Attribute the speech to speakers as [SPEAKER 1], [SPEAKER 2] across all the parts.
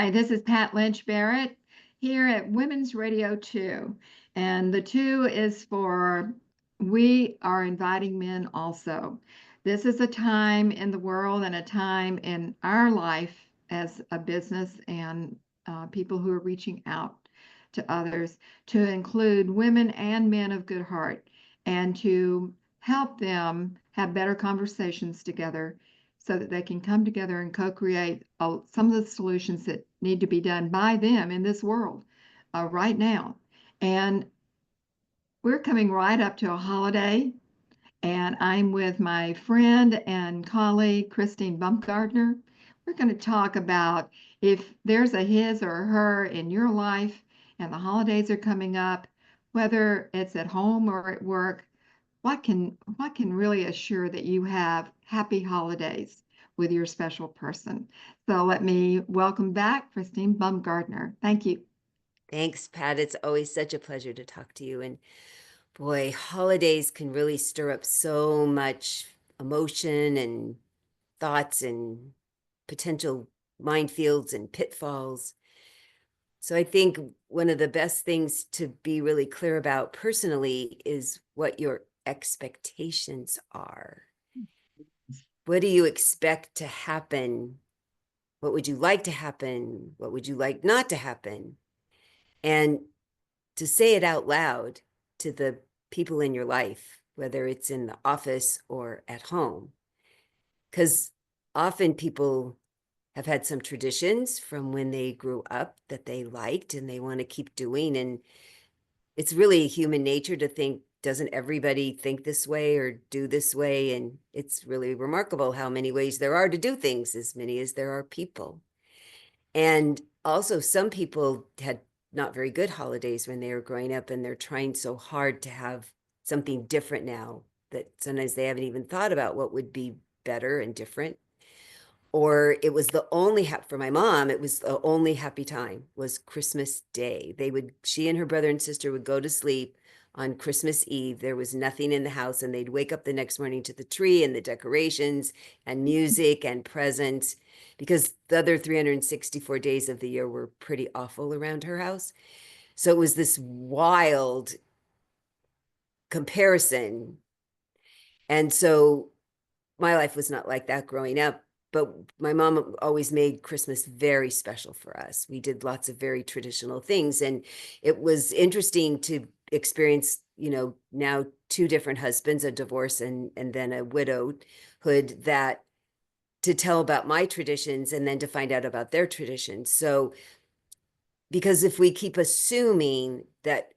[SPEAKER 1] Hi, this is Pat Lynch Barrett here at Women's Radio 2. And the 2 is for we are inviting men also. This is a time in the world and a time in our life as a business and people who are reaching out to others to include women and men of good heart and to help them have better conversations together so that they can come together and co-create some of the solutions that need to be done by them in this world right now. And we're coming right up to a holiday, and I'm with my friend and colleague, Christine Baumgartner. We're going to talk about if there's a his or a her in your life and the holidays are coming up, whether it's at home or at work, what can really assure that you have happy holidays with your special person? So let me welcome back Christine Baumgartner. Thank you.
[SPEAKER 2] Thanks, Pat. It's always such a pleasure to talk to you. And boy, holidays can really stir up so much emotion and thoughts and potential minefields and pitfalls. So I think one of the best things to be really clear about personally is what your expectations are. What do you expect to happen? What would you like to happen? What would you like not to happen? And to say it out loud to the people in your life, whether it's in the office or at home. Because often people have had some traditions from when they grew up that they liked and they want to keep doing. And it's really human nature to think, doesn't everybody think this way or do this way? And it's really remarkable how many ways there are to do things, as many as there are people. And also, some people had not very good holidays when they were growing up, and they're trying so hard to have something different now that sometimes they haven't even thought about what would be better and different. Or it was the only for my mom, it was the only happy time was Christmas Day. She and her brother and sister would go to sleep on Christmas Eve. There was nothing in the house, and they'd wake up the next morning to the tree and the decorations and music and presents, because the other 364 days of the year were pretty awful around her house. So it was this wild comparison. And so my life was not like that growing up, but my mom always made Christmas very special for us. We did lots of very traditional things, and it was interesting to experience, now 2 different husbands, a divorce and then a widowhood, that to tell about my traditions and then to find out about their traditions. So, because if we keep assuming that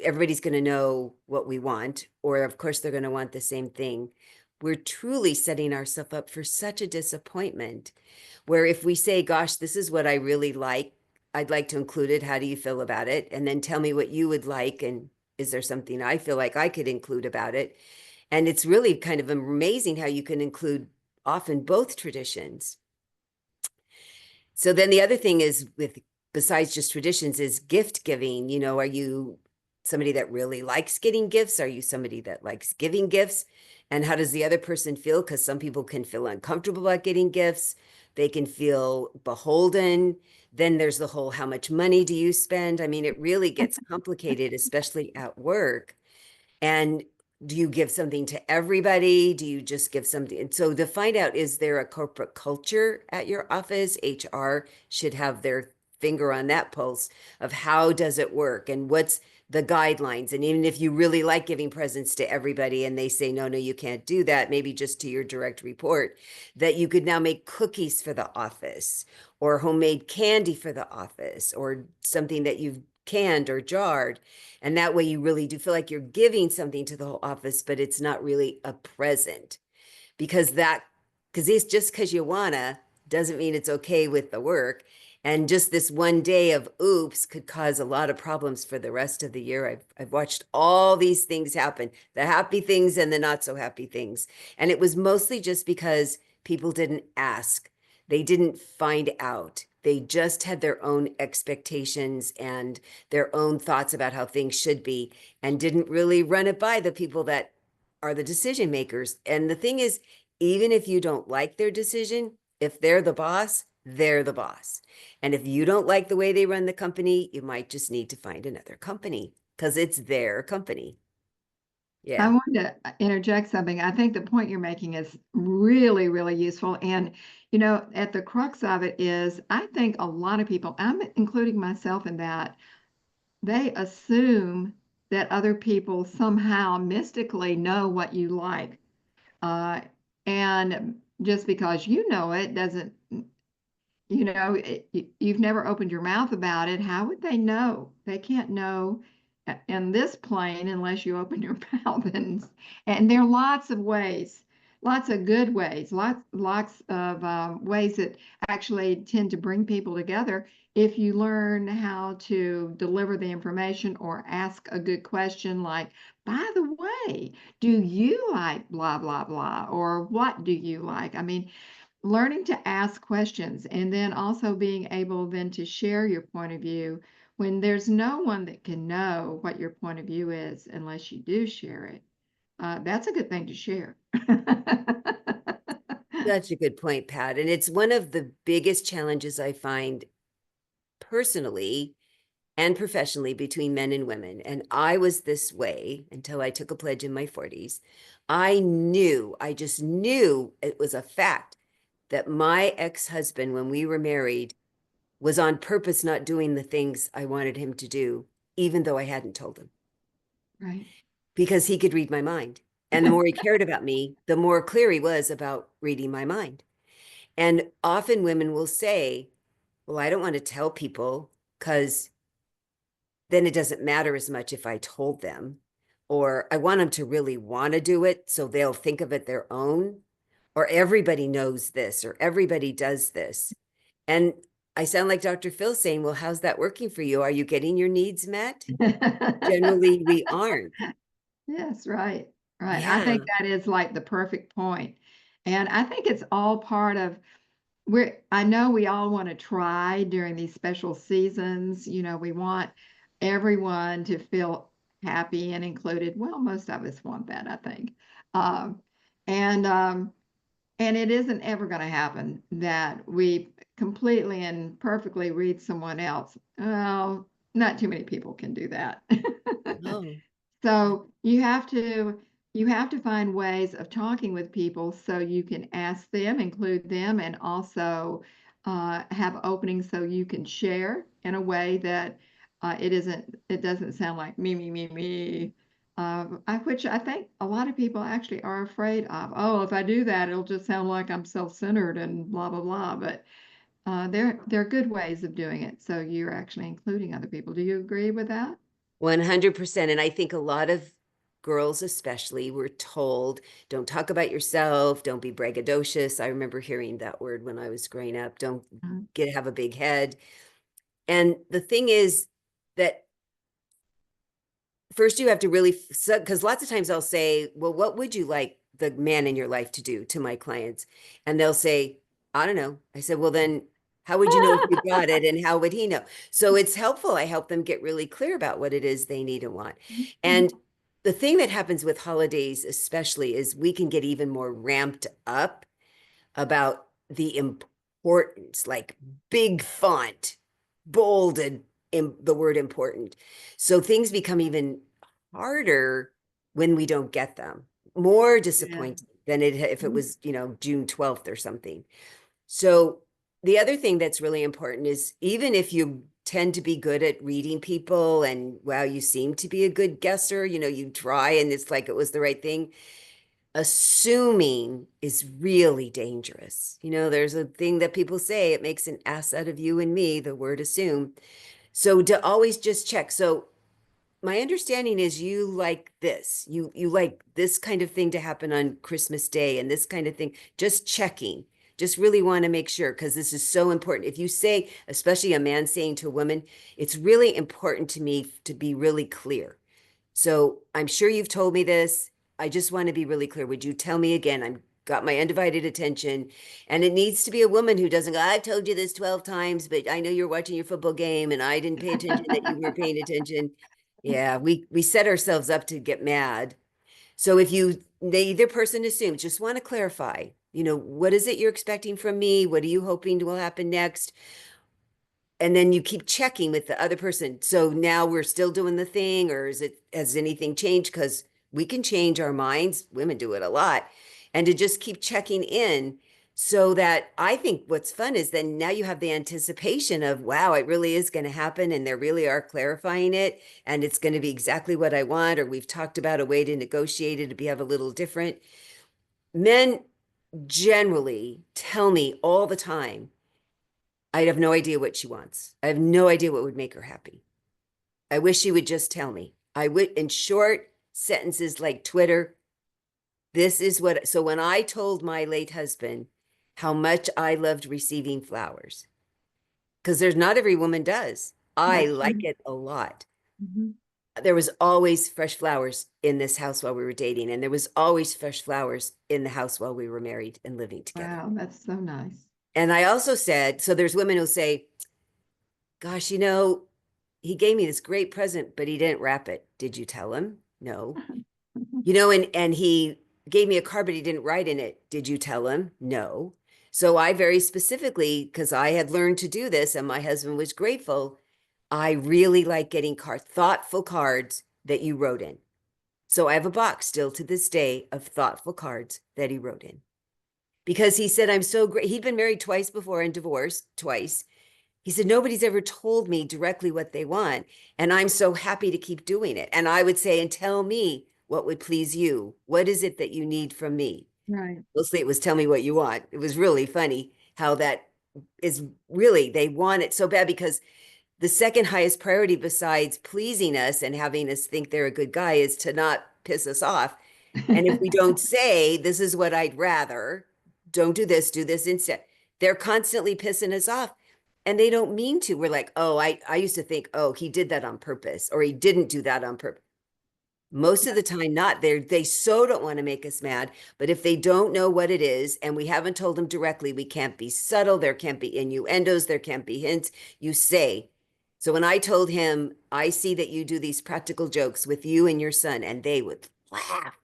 [SPEAKER 2] everybody's going to know what we want, or of course they're going to want the same thing, we're truly setting ourselves up for such a disappointment. Where if we say, gosh, this is what I really like, I'd like to include it. How do you feel about it? And then tell me what you would like. And is there something I feel like I could include about it? And it's really kind of amazing how you can include often both traditions. So then the other thing is, besides just traditions, is gift giving. Are you somebody that really likes getting gifts? Are you somebody that likes giving gifts? And how does the other person feel? Because some people can feel uncomfortable about getting gifts. They can feel beholden. Then there's the whole, how much money do you spend? I mean, it really gets complicated, especially at work. And do you give something to everybody? Do you just give something? And so to find out, is there a corporate culture at your office? HR should have their finger on that pulse of how does it work and what's the guidelines. And even if you really like giving presents to everybody and they say, no, you can't do that, maybe just to your direct report, that you could now make cookies for the office or homemade candy for the office or something that you've canned or jarred. And that way you really do feel like you're giving something to the whole office, but it's not really a present, because it's just because you wanna doesn't mean it's okay with the work. And just this one day of oops could cause a lot of problems for the rest of the year. I've watched all these things happen, the happy things and the not so happy things. And it was mostly just because people didn't ask. They didn't find out. They just had their own expectations and their own thoughts about how things should be, and didn't really run it by the people that are the decision makers. And the thing is, even if you don't like their decision, if they're the boss, they're the boss. And if you don't like the way they run the company, you might just need to find another company because it's their company.
[SPEAKER 1] I
[SPEAKER 2] Yeah.
[SPEAKER 1] wanted to interject something. I think the point you're making is really, really useful. And, at the crux of it is, I think a lot of people, I'm including myself in that, they assume that other people somehow mystically know what you like. Uh, and just because you know it doesn't, you've never opened your mouth about it. How would they know? They can't know in this plane unless you open your mouth. And there are lots of ways, lots of good ways, lots of ways that actually tend to bring people together if you learn how to deliver the information or ask a good question like, by the way, do you like blah, blah, blah? Or what do you like? I mean, learning to ask questions and then also being able then to share your point of view when there's no one that can know what your point of view is unless you do share it. That's a good thing to share.
[SPEAKER 2] That's a good point, Pat. And it's one of the biggest challenges I find personally and professionally between men and women. And I was this way until I took a pledge in my 40s. I just knew it was a fact that my ex-husband, when we were married, was on purpose not doing the things I wanted him to do, even though I hadn't told him,
[SPEAKER 1] Right.
[SPEAKER 2] because he could read my mind. And the more he cared about me, the more clear he was about reading my mind. And often women will say, well, I don't want to tell people because then it doesn't matter as much if I told them, or I want them to really want to do it so they'll think of it their own, or everybody knows this, or everybody does this. And I sound like Dr. Phil saying, well, how's that working for you? Are you getting your needs met? Generally, we aren't.
[SPEAKER 1] Yes, right. Right. I think
[SPEAKER 2] Yeah.
[SPEAKER 1] that is like the perfect point. And I think it's all part of I know we all want to try during these special seasons. We want everyone to feel happy and included. Well, most of us want that, I think. Um, and and it isn't ever going to happen that we completely and perfectly read someone else. Well, not too many people can do that.
[SPEAKER 2] Oh,
[SPEAKER 1] So you have to find ways of talking with people so you can ask them, include them, and also have openings so you can share in a way that it doesn't sound like me, me, me, me. Which I think a lot of people actually are afraid of. Oh, if I do that, it'll just sound like I'm self-centered and blah blah blah. But there are good ways of doing it. So you're actually including other people. Do you agree with that?
[SPEAKER 2] 100%. And I think a lot of girls, especially, were told, don't talk about yourself, don't be braggadocious. I remember hearing that word when I was growing up. Don't
[SPEAKER 1] Mhm.
[SPEAKER 2] have a big head. And the thing is that first you have to really, because lots of times I'll say, well, what would you like the man in your life to do, to my clients? And they'll say, I don't know. I said, well, then how would you know if you got it, and how would he know? So it's helpful. I help them get really clear about what it is they need and want. And the thing that happens with holidays especially is we can get even more ramped up about the importance, like big font, bold, and in the word important. So things become even harder when we don't get them. More
[SPEAKER 1] Yeah.
[SPEAKER 2] disappointing than if it was, June 12th or something. So the other thing that's really important is, even if you tend to be good at reading people and wow, you seem to be a good guesser, you try and it's like it was the right thing, assuming is really dangerous. There's a thing that people say, it makes an ass out of you and me, the word assume. So to always just check. So my understanding is you like this. You like this kind of thing to happen on Christmas Day and this kind of thing. Just checking. Just really want to make sure, because this is so important. If you say, especially a man saying to a woman, it's really important to me to be really clear. So I'm sure you've told me this. I just want to be really clear. Would you tell me again? I've got my undivided attention. And it needs to be a woman who doesn't go, I've told you this 12 times, but I know you're watching your football game and I didn't pay attention that you were paying attention. Yeah, we set ourselves up to get mad. So if you, either person assumes, just want to clarify. what is it you're expecting from me? What are you hoping will happen next? And then you keep checking with the other person. So now we're still doing the thing, or has anything changed? Because we can change our minds. Women do it a lot. And to just keep checking in, so that I think what's fun is then now you have the anticipation of, wow, it really is going to happen. And they really are clarifying it. And it's going to be exactly what I want. Or we've talked about a way to negotiate it to be have a little different. Men generally tell me all the time, I have no idea what she wants. I have no idea what would make her happy. I wish she would just tell me. I would, in short sentences like Twitter, this is what. So when I told my late husband how much I loved receiving flowers, because there's not every woman does, I
[SPEAKER 1] That's
[SPEAKER 2] like
[SPEAKER 1] true.
[SPEAKER 2] it a lot.
[SPEAKER 1] Mhm.
[SPEAKER 2] There was always fresh flowers in this house while we were dating, and there was always fresh flowers in the house while we were married and living together.
[SPEAKER 1] Wow, that's so nice.
[SPEAKER 2] And I also said, so there's women who say, gosh, he gave me this great present, but he didn't wrap it. Did you tell him? No. And he gave me a card, but he didn't write in it. Did you tell him? No. So I very specifically, because I had learned to do this and my husband was grateful, I really like getting thoughtful cards that you wrote in. So I have a box still to this day of thoughtful cards that he wrote in. Because he said, I'm so great. He'd been married twice before and divorced twice. He said, nobody's ever told me directly what they want. And I'm so happy to keep doing it. And I would say, and tell me what would please you. What is it that you need from me?
[SPEAKER 1] Right.
[SPEAKER 2] Mostly it was tell me what you want. It was really funny how that is really, they want it so bad because the second highest priority besides pleasing us and having us think they're a good guy is to not piss us off. And if we don't say, this is what I'd rather, don't do this instead, they're constantly pissing us off. And they don't mean to. We're like, oh, I used to think, oh, he did that on purpose, or he didn't do that on purpose. Most of the time, not. They so don't want to make us mad. But if they don't know what it is, and we haven't told them directly, we can't be subtle. There can't be innuendos. There can't be hints. You say. So when I told him, I see that you do these practical jokes with you and your son, and they would laugh.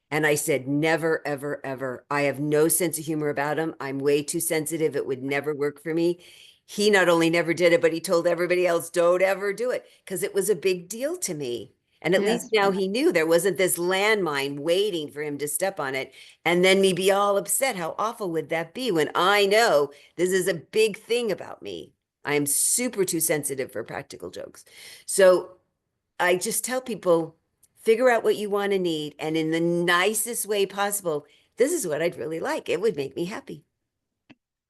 [SPEAKER 2] And I said, never, ever, ever. I have no sense of humor about him. I'm way too sensitive. It would never work for me. He not only never did it, but he told everybody else, don't ever do it because it was a big deal to me. And at least
[SPEAKER 1] Yes,
[SPEAKER 2] now he knew there wasn't this landmine waiting for him to step on it. And then me be all upset. How awful would that be when I know this is a big thing about me? I am super too sensitive for practical jokes. So I just tell people, figure out what you want to need. And in the nicest way possible, this is what I'd really like. It would make me happy.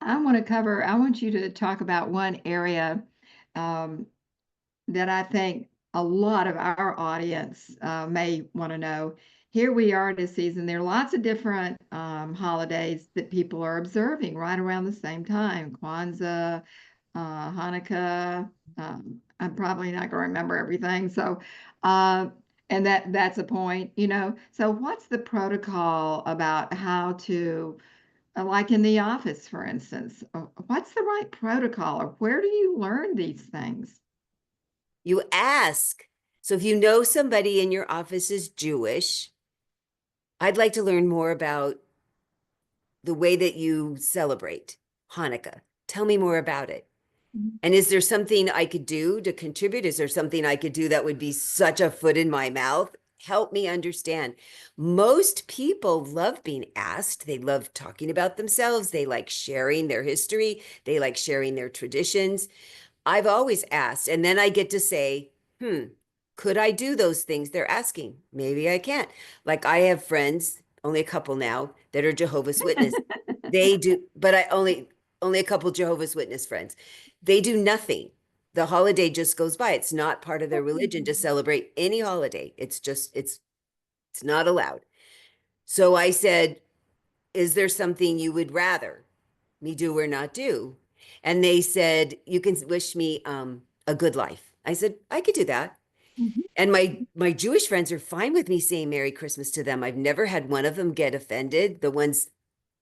[SPEAKER 1] I want you to talk about one area um, that I think a lot of our audience may want to know. Here we are this season. There are lots of different holidays that people are observing right around the same time. Kwanzaa, Hanukkah. I'm probably not going to remember everything. So, uh, and that's a point, you know. So, what's the protocol about how to, like in the office, for instance, what's the right protocol, or where do you learn these things?
[SPEAKER 2] You ask. So if you know somebody in your office is Jewish, I'd like to learn more about the way that you celebrate Hanukkah. Tell me more about it.
[SPEAKER 1] Mhm.
[SPEAKER 2] And is there something I could do to contribute? Is there something I could do that would be such a foot in my mouth? Help me understand. Most people love being asked. They love talking about themselves. They like sharing their history. They like sharing their traditions. I've always asked, and then I get to say, could I do those things they're asking? Maybe I can't. Like I have friends, only a couple now, that are Jehovah's Witness. They do, but I only a couple Jehovah's Witness friends. They do nothing. The holiday just goes by. It's not part of their religion to celebrate any holiday. It's not allowed. So I said, is there something you would rather me do or not do? And they said, you can wish me a good life. I said, I could do that.
[SPEAKER 1] Mhm.
[SPEAKER 2] And my Jewish friends are fine with me saying Merry Christmas to them. I've never had one of them get offended. The ones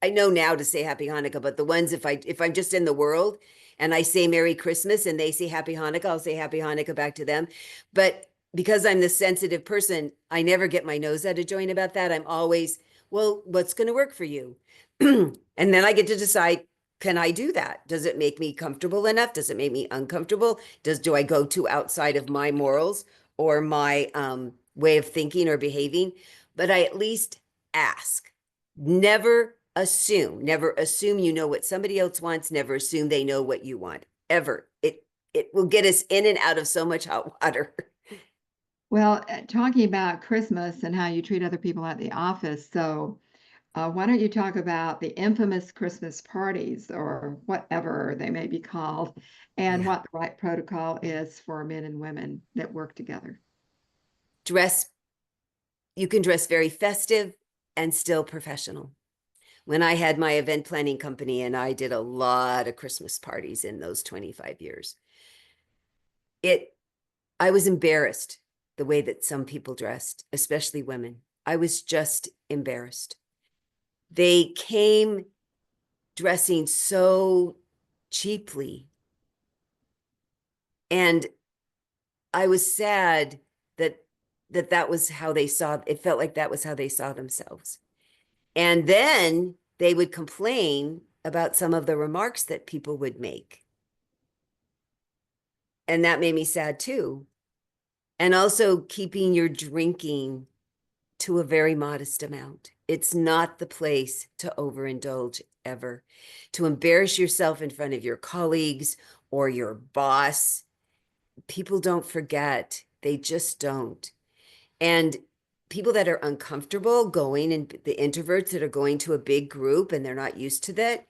[SPEAKER 2] I know now to say Happy Hanukkah, but the ones if I'm just in the world and I say Merry Christmas and they say Happy Hanukkah, I'll say Happy Hanukkah back to them. But because I'm the sensitive person, I never get my nose out of joint about that. I'm always, well, what's going to work for you? And then I get to decide, can I do that? Does it make me comfortable enough? Does it make me uncomfortable? Do I go too outside of my morals or my way of thinking or behaving? But I at least ask. Never assume you know what somebody else wants, never assume they know what you want. Ever. It will get us in and out of so much hot water.
[SPEAKER 1] Well, talking about Christmas and how you treat other people at the office, so why don't you talk about the infamous Christmas parties or whatever they may be called, and
[SPEAKER 2] Yeah.
[SPEAKER 1] what the right protocol is for men and women that work together?
[SPEAKER 2] Dress, you can dress very festive and still professional. When I had my event planning company and I did a lot of Christmas parties in those 25 years, it I was embarrassed the way that some people dressed, especially women. I was just embarrassed. They came dressing so cheaply. And I was sad that that was how they saw it. Felt like that was how they saw themselves. And then they would complain about some of the remarks that people would make. And that made me sad too. And also keeping your drinking to a very modest amount. It's not the place to overindulge ever. To embarrass yourself in front of your colleagues or your boss, people don't forget. They just don't. And people that are uncomfortable going, and the introverts that are going to a big group and they're not used to that,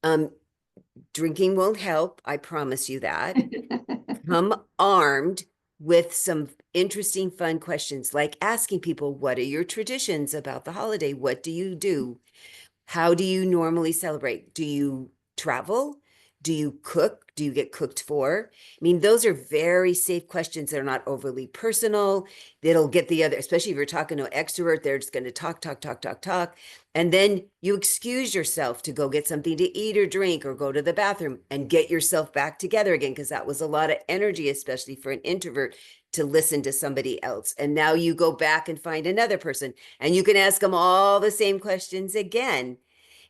[SPEAKER 2] um, drinking won't help. I promise you that. Come armed with some interesting, fun questions, like asking people, what are your traditions about the holiday? What do you do? How do you normally celebrate? Do you travel? Do you cook? Do you get cooked for? I mean, those are very safe questions that are not overly personal. That'll get the other, especially if you're talking to an extrovert, they're just going to talk, talk, talk, talk, talk. And then you excuse yourself to go get something to eat or drink or go to the bathroom and get yourself back together again, because that was a lot of energy, especially for an introvert, to listen to somebody else. And now you go back and find another person and you can ask them all the same questions again.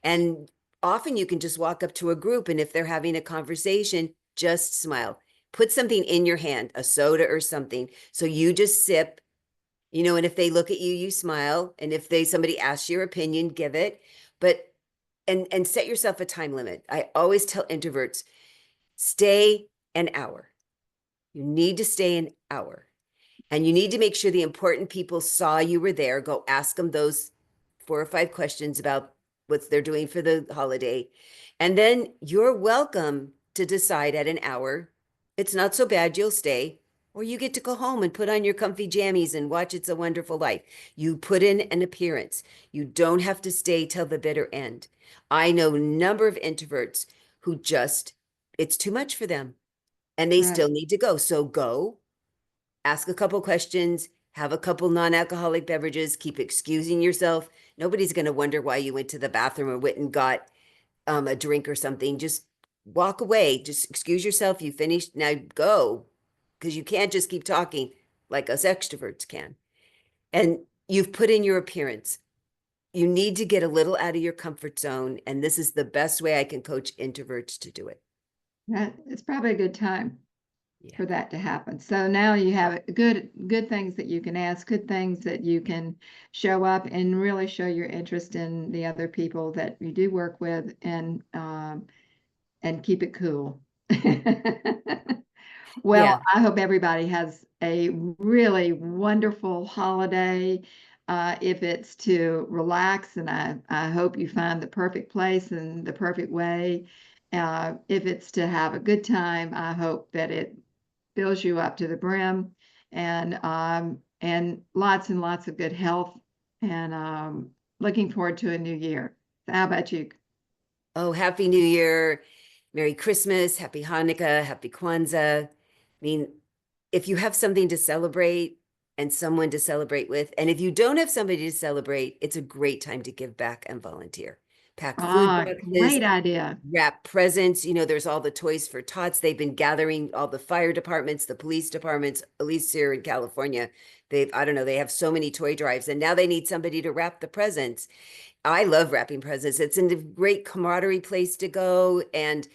[SPEAKER 2] And often you can just walk up to a group, and if they're having a conversation, just smile. Put something in your hand, a soda or something. So you just sip, and if they look at you, you smile. And if somebody asks your opinion, give it. But and set yourself a time limit. I always tell introverts, stay an hour. You need to stay an hour. And you need to make sure the important people saw you were there. Go ask them those 4 or 5 questions about what they're doing for the holiday. And then you're welcome to decide at an hour, it's not so bad, you'll stay. Or you get to go home and put on your comfy jammies and watch It's a Wonderful Life. You put in an appearance. You don't have to stay till the bitter end. I know a number of introverts who just, it's too much for them and they
[SPEAKER 1] Right.
[SPEAKER 2] still need to go. So go, ask a couple questions, have a couple non-alcoholic beverages, keep excusing yourself. Nobody's going to wonder why you went to the bathroom or went and got a drink or something. Just walk away. Just excuse yourself. You finished. Now go, because you can't just keep talking like us extroverts can. And you've put in your appearance. You need to get a little out of your comfort zone. And this is the best way I can coach introverts to do it.
[SPEAKER 1] It's probably a good time
[SPEAKER 2] Yeah.
[SPEAKER 1] for that to happen. So now you have good things that you can ask, good things that you can show up and really show your interest in the other people that you do work with, and keep it cool. Well,
[SPEAKER 2] Yeah.
[SPEAKER 1] I hope everybody has a really wonderful holiday. If it's to relax, and I hope you find the perfect place and the perfect way. If it's to have a good time, I hope that it fills you up to the brim, and lots and lots of good health, and looking forward to a new year. So how about you?
[SPEAKER 2] Oh, Happy New Year, Merry Christmas, Happy Hanukkah, Happy Kwanzaa. I mean, if you have something to celebrate and someone to celebrate with, and if you don't have somebody to celebrate, it's a great time to give back and volunteer. pack food
[SPEAKER 1] Ah,
[SPEAKER 2] boxes,
[SPEAKER 1] great idea.
[SPEAKER 2] wrap presents. There's all the toys for tots. They've been gathering all the fire departments, the police departments, at least here in California. I don't know, they have so many toy drives, and now they need somebody to wrap the presents. I love wrapping presents. It's a great camaraderie place to go. And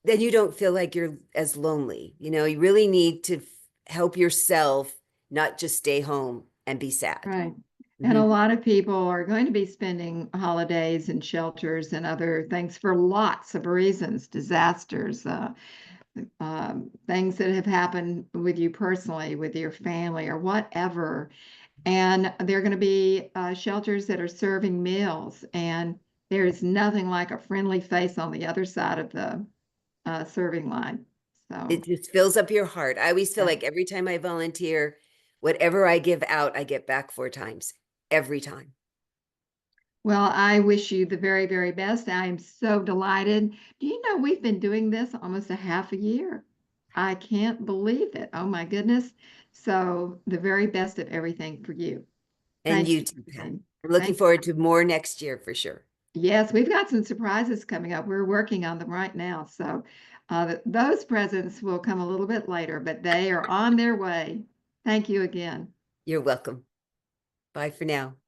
[SPEAKER 2] then you don't feel like you're as lonely. You really need to help yourself, not just stay home and be sad.
[SPEAKER 1] Right. And a
[SPEAKER 2] Mhm.
[SPEAKER 1] lot of people are going to be spending holidays in shelters and other things for lots of reasons, disasters, things that have happened with you personally, with your family, or whatever. And there are going to be shelters that are serving meals, and there is nothing like a friendly face on the other side of the serving line.
[SPEAKER 2] It
[SPEAKER 1] So,
[SPEAKER 2] just fills up your heart. I always feel
[SPEAKER 1] yeah.
[SPEAKER 2] like every time I volunteer, whatever I give out, I get back 4 times every time.
[SPEAKER 1] Well, I wish you the very, very best. I am so delighted. Do you know we've been doing this almost a half a year? I can't believe it. Oh my goodness. So the very best of everything for you.
[SPEAKER 2] And
[SPEAKER 1] Thank
[SPEAKER 2] you
[SPEAKER 1] you,
[SPEAKER 2] too, Pat.
[SPEAKER 1] Susan.
[SPEAKER 2] I'm looking
[SPEAKER 1] Thank
[SPEAKER 2] forward to more next year for sure.
[SPEAKER 1] Yes, we've got some surprises coming up. We're working on them right now. So those presents will come a little bit later, but they are on their way. Thank you again.
[SPEAKER 2] You're welcome. Bye for now.